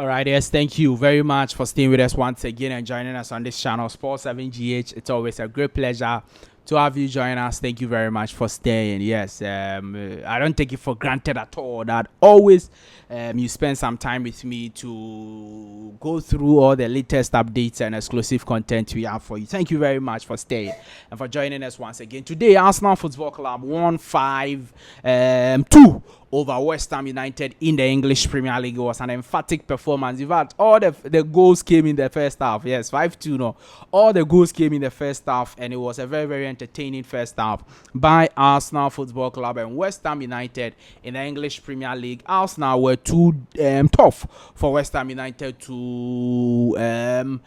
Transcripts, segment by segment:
All right, yes, thank you very much for staying with us once again and joining us on this channel, Sports 7GH. It's always a great pleasure to have you join us. Thank you very much for staying. Yes, I don't take it for granted at all that always you spend some time with me to go through all the latest updates and exclusive content we have for you. Thank you very much for staying and for joining us once again. Today, Arsenal Football Club won 5-2 over West Ham United in the English Premier League. It was an emphatic performance. In fact, all the goals came in the first half. Yes, 5-2. No, all the goals came in the first half, and it was a very, very entertaining first half by Arsenal Football Club and West Ham United in the English Premier League. Arsenal were too tough for West Ham United to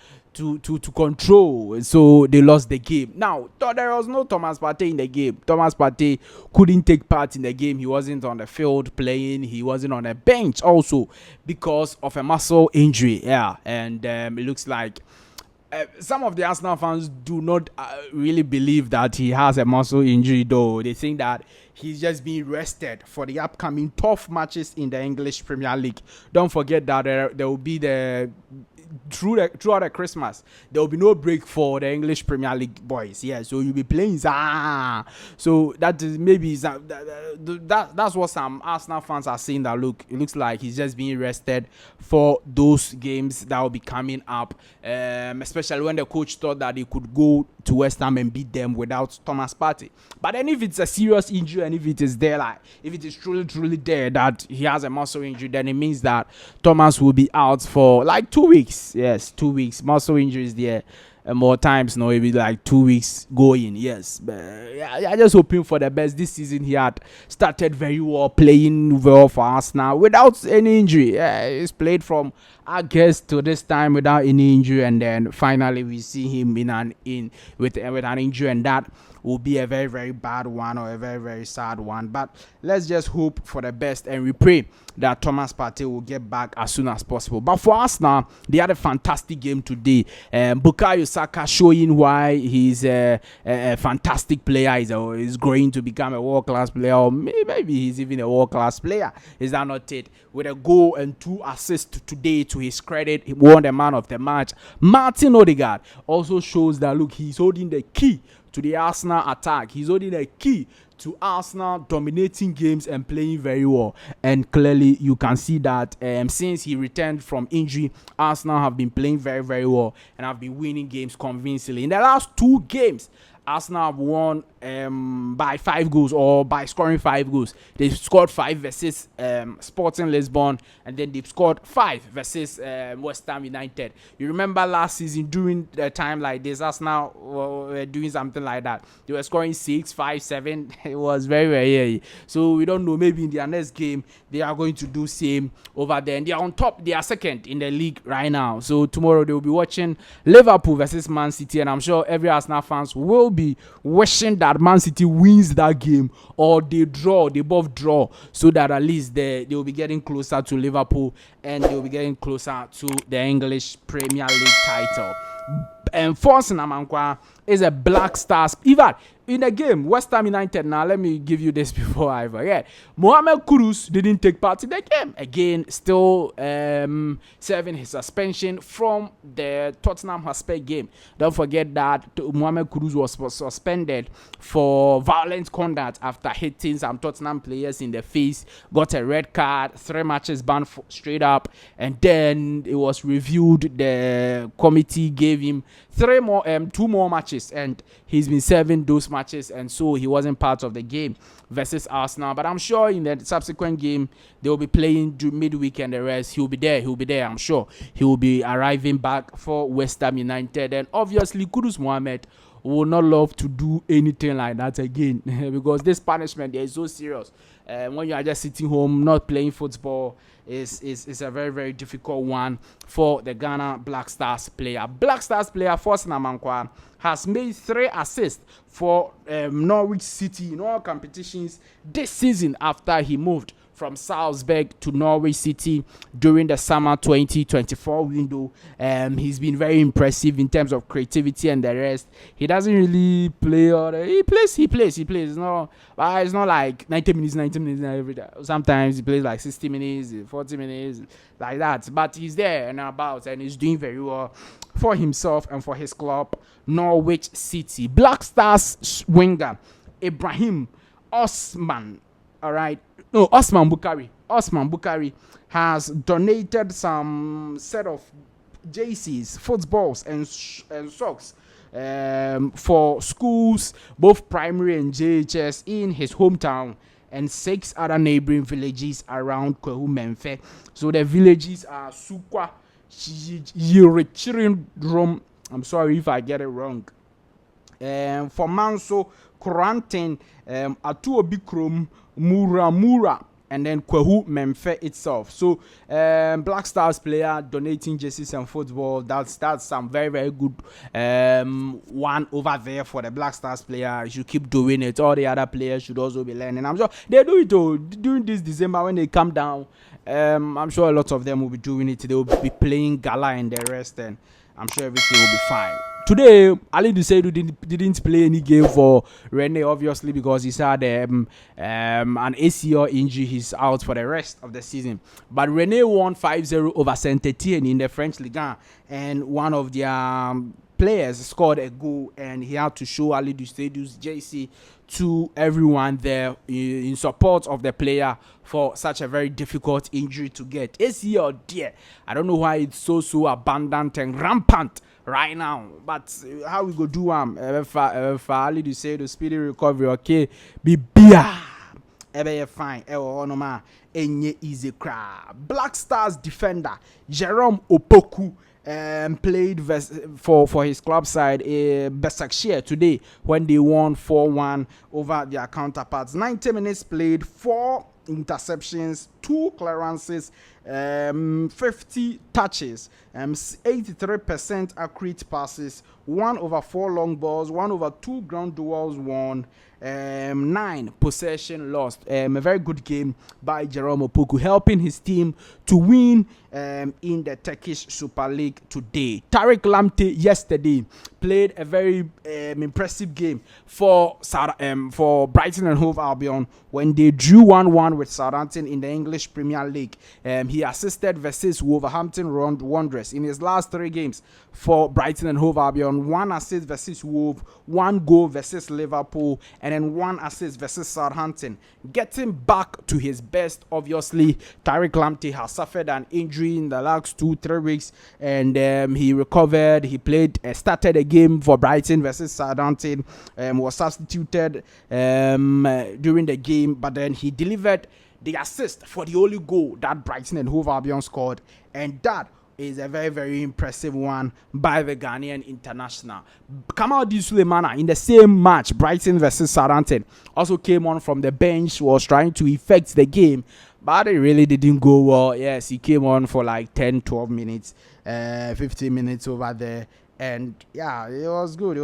control, so they lost the game. Now, there was no Thomas Partey in the game. Thomas Partey couldn't take part in the game. He wasn't on the field playing. He wasn't on the bench also because of a muscle injury. Yeah, and it looks like some of the Arsenal fans do not really believe that he has a muscle injury, though. They think that he's just being rested for the upcoming tough matches in the English Premier League. Don't forget that there will be throughout the Christmas, there will be no break for the English Premier League boys. Yeah, so you'll be playing. So that is maybe that's what some Arsenal fans are saying. That it looks like he's just being rested for those games that will be coming up. Especially when the coach thought that he could go to West Ham and beat them without Thomas Partey. But then if it's a serious injury and if it is there, like if it is truly there that he has a muscle injury, then it means that Thomas will be out for like 2 weeks. Yes, 2 weeks. Muscle injuries there. More times, no, maybe like 2 weeks going. Yes, but yeah, just hoping for the best. This season he had started very well, playing well for us now without any injury. Yeah, he's played from August to this time without any injury, and then finally we see him with an injury, and that will be a very, very bad one or a very, very sad one. But let's just hope for the best, and we pray that Thomas Partey will get back as soon as possible. But for us now, they had a fantastic game today. Bukayo Saka showing why he's a fantastic player. He's growing to become a world-class player, or maybe he's even a world-class player. Is that not it? With a goal and 2 assists today, to his credit, he won the man of the match. Martin Odegaard also shows that, look, he's holding the key to the Arsenal attack. He's holding the key to Arsenal dominating games and playing very well. And clearly you can see that since he returned from injury, Arsenal have been playing very, very well and have been winning games convincingly. In the last 2 games, Arsenal have won by 5 goals, or by scoring 5 goals. They've scored 5 versus Sporting Lisbon, and then they've scored 5 versus West Ham United. You remember last season during the time like this, Arsenal were doing something like that. They were scoring 6, 5, 7. It was very, very early. So we don't know. Maybe in their next game they are going to do same over there. And they are on top. They are second in the league right now. So tomorrow they will be watching Liverpool versus Man City, and I'm sure every Arsenal fans will be wishing that Man City wins that game, or they both draw, so that at least they will be getting closer to Liverpool and they will be getting closer to the English Premier League title. And Force Namankwa is a Black Stars. Even in the game, West Ham United, now let me give you this before I forget. Mohammed Kudus didn't take part in the game. Again, still serving his suspension from the Tottenham Hotspur game. Don't forget that Mohammed Kudus was suspended for violent conduct after hitting some Tottenham players in the face. Got a red card, 3 matches banned straight up, and then it was reviewed. The committee gave him 2 more matches, and he's been serving those matches, and so he wasn't part of the game versus Arsenal. But I'm sure in the subsequent game they will be playing midweek and the rest. He'll be there. I'm sure he will be arriving back for West Ham United. And obviously Kudus Mohammed will not love to do anything like that again because this punishment is so serious. When you are just sitting home not playing football, is a very, very difficult one for the Ghana Black Stars player. Black Stars player Force Namankwa has made 3 assists for Norwich City in all competitions this season after he moved from Salzburg to Norwich City during the summer 2024 window. He's been very impressive in terms of creativity and the rest. He doesn't really play, or he plays. It's not like 90 minutes every day. Sometimes he plays like 60 minutes, 40 minutes, like that. But he's there and about, and he's doing very well for himself and for his club, Norwich City. Black Stars winger Ibrahim Osman, Osman Bukari has donated some set of jerseys, footballs, and socks for schools, both primary and JHS, in his hometown and 6 other neighboring villages around Kwehu Memfe. So the villages are Sukwa, Yirichirin, I'm sorry if I get it wrong. For Manso, Kurantin, Atuobikrom, Mura, and then Kwehu Memfe itself. So Black Stars player donating jerseys and football. That's some very, very good one over there for the Black Stars player. You should keep doing it. All the other players should also be learning. I'm sure they do it during this December when they come down. I'm sure a lot of them will be doing it. They will be playing gala and the rest, and I'm sure everything will be fine. Today, Alidu Seidu didn't play any game for Rene, obviously, because he's had an ACL injury. He's out for the rest of the season. But Rene won 5-0 over Saint-Etienne in the French Ligue 1, and one of their players scored a goal, and he had to show Alidu Seidu's jersey to everyone there in support of the player for such a very difficult injury to get. ACL, dear, I don't know why it's so abundant and rampant right now, but how we go do if Alidu Seidu speedy recovery, okay, be beer, fine, easy crab. Black Stars defender Jerome Opoku played for his club side Besakshire today when they won 4-1 over their counterparts. 90 minutes played, 4 interceptions, 2 clearances, 50 touches, 83% accurate passes, 1 over 4 long balls, 1 over 2 ground duels won, 9 possession lost. A very good game by Jerome Opoku, helping his team to win in the Turkish Super League today. Taria Lamptey yesterday played a very impressive game for Brighton and Hove Albion when they drew 1-1 with Southampton in the English Premier League. He assisted versus Wolverhampton Wanderers in his last 3 games for Brighton and Hove Albion. 1 assist versus Wolves, 1 goal versus Liverpool, and then 1 assist versus Southampton. Getting back to his best, obviously, Taria Lamptey has suffered an injury in the last 2-3 weeks, and he recovered. He started a game for Brighton versus Southampton, was substituted during the game, but then he delivered the assist for the only goal that Brighton and Hove Albion scored, and that is a very, very impressive one by the Ghanaian international. Kamaldeen Sulemana in the same match, Brighton versus Southampton, also came on from the bench, was trying to effect the game, but it really didn't go well. Yes, he came on for like 10-12 minutes, 15 minutes over there. And yeah, it was good,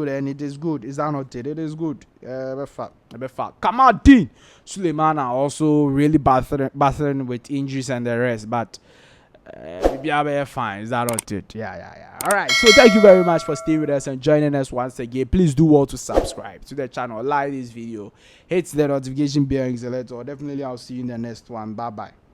and it is good. Is that not it? It is good. Kamaldeen Sulemana also really battling with injuries and the rest, but be fine. Is that not it? Yeah. All right. So thank you very much for staying with us and joining us once again. Please do well to subscribe to the channel, like this video, hit the notification bell, or definitely I'll see you in the next one. Bye bye.